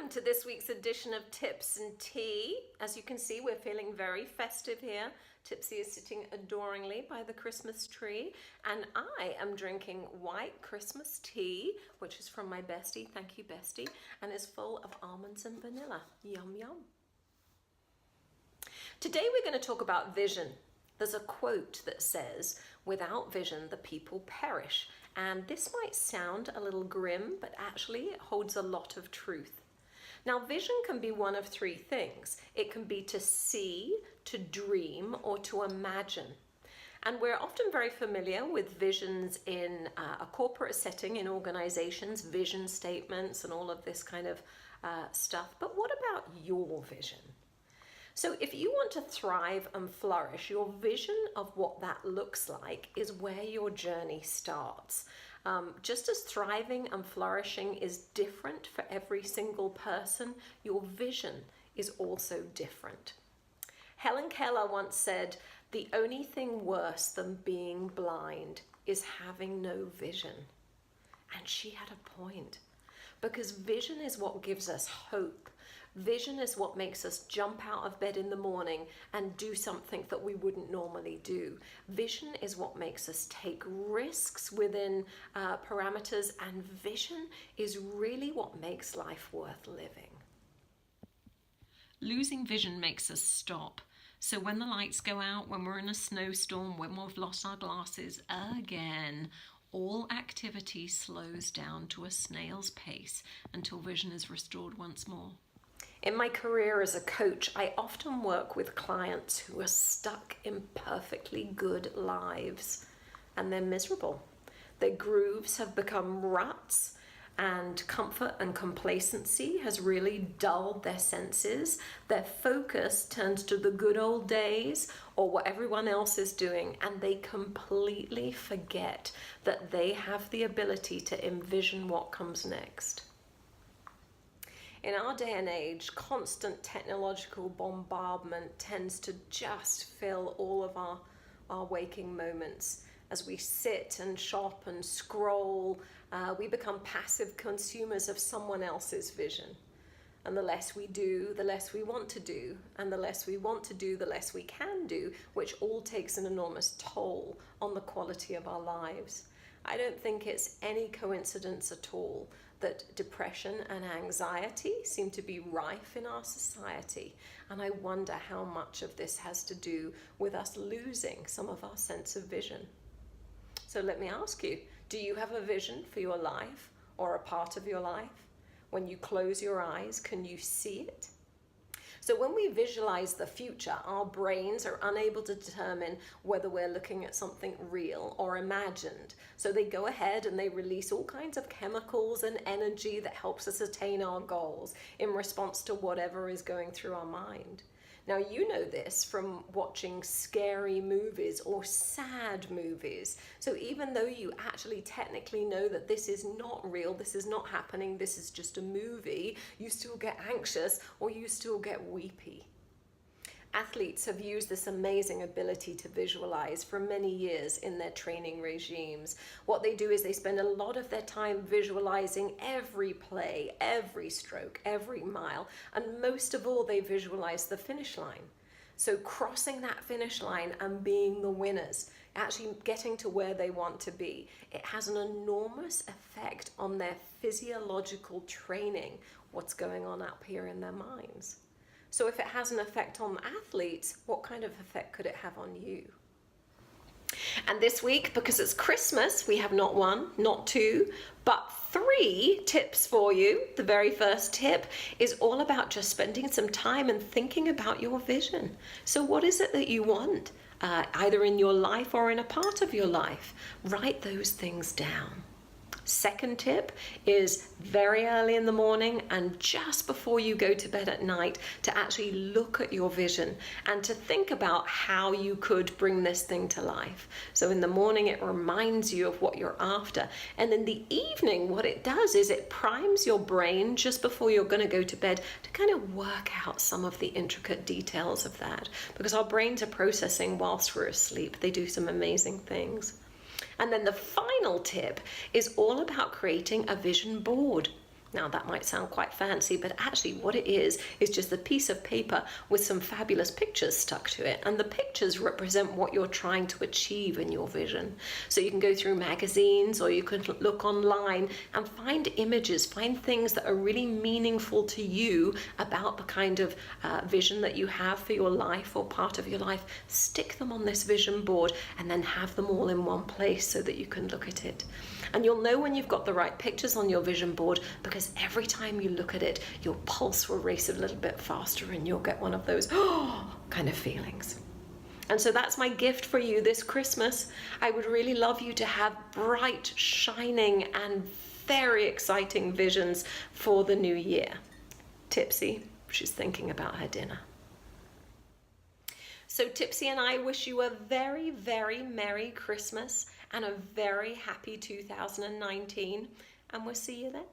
welcome to this week's edition of Tips and Tea. As you can see, we're feeling very festive here. Tipsy is sitting adoringly by the Christmas tree, and I am drinking white Christmas tea, which is from my bestie, thank you bestie, and is full of almonds and vanilla. Yum yum. Today we're going to talk about vision. There's a quote that says, "Without vision, the people perish." And this might sound a little grim, but actually it holds a lot of truth. Now, vision can be one of three things. It can be to see, to dream, or to imagine. And we're often very familiar with visions in a corporate setting, in organizations, vision statements, and all of this kind of stuff. But what about your vision? So if you want to thrive and flourish, your vision of what that looks like is where your journey starts. Just as thriving and flourishing is different for every single person, your vision is also different. Helen Keller once said, "The only thing worse than being blind is having no vision." And she had a point, because vision is what gives us hope. Vision is what makes us jump out of bed in the morning and do something that we wouldn't normally do. Vision is what makes us take risks within parameters, and vision is really what makes life worth living. Losing vision makes us stop. So when the lights go out, when we're in a snowstorm, when we've lost our glasses again, all activity slows down to a snail's pace until vision is restored once more. In my career as a coach, I often work with clients who are stuck in perfectly good lives, and they're miserable. Their grooves have become ruts, and comfort and complacency has really dulled their senses. Their focus turns to the good old days or what everyone else is doing, and they completely forget that they have the ability to envision what comes next. In our day and age, constant technological bombardment tends to just fill all of our waking moments. As we sit and shop and scroll, we become passive consumers of someone else's vision. And the less we do, the less we want to do. And the less we want to do, the less we can do, which all takes an enormous toll on the quality of our lives. I don't think it's any coincidence at all that depression and anxiety seem to be rife in our society. And I wonder how much of this has to do with us losing some of our sense of vision. So let me ask you, do you have a vision for your life or a part of your life? When you close your eyes, can you see it? So when we visualize the future, our brains are unable to determine whether we're looking at something real or imagined. So they go ahead and they release all kinds of chemicals and energy that helps us attain our goals in response to whatever is going through our mind. Now, you know this from watching scary movies or sad movies. So even though you actually technically know that this is not real, this is not happening, this is just a movie, you still get anxious or you still get weepy. Athletes have used this amazing ability to visualize for many years in their training regimes. What they do is they spend a lot of their time visualizing every play, every stroke, every mile, and most of all, they visualize the finish line. So crossing that finish line and being the winners, actually getting to where they want to be, it has an enormous effect on their physiological training, what's going on up here in their minds. So if it has an effect on athletes, what kind of effect could it have on you? And this week, because it's Christmas, we have not one, not two, but 3 tips for you. The very first tip is all about just spending some time and thinking about your vision. So what is it that you want, either in your life or in a part of your life? Write those things down. Second tip is very early in the morning and just before you go to bed at night to actually look at your vision and to think about how you could bring this thing to life. So in the morning it reminds you of what you're after, and in the evening what it does is it primes your brain just before you're going to go to bed to kind of work out some of the intricate details of that, because our brains are processing whilst we're asleep. They do some amazing things. And then the final tip is all about creating a vision board. Now that might sound quite fancy, but actually what it is just a piece of paper with some fabulous pictures stuck to it. And the pictures represent what you're trying to achieve in your vision. So you can go through magazines, or you can look online and find images, find things that are really meaningful to you about the kind of vision that you have for your life or part of your life. Stick them on this vision board and then have them all in one place so that you can look at it. And you'll know when you've got the right pictures on your vision board, because every time you look at it, your pulse will race a little bit faster and you'll get one of those kind of feelings. And so that's my gift for you this Christmas. I would really love you to have bright, shining, and very exciting visions for the new year. Tipsy, she's thinking about her dinner. So Tipsy and I wish you a very, very Merry Christmas and a very happy 2019, and we'll see you then.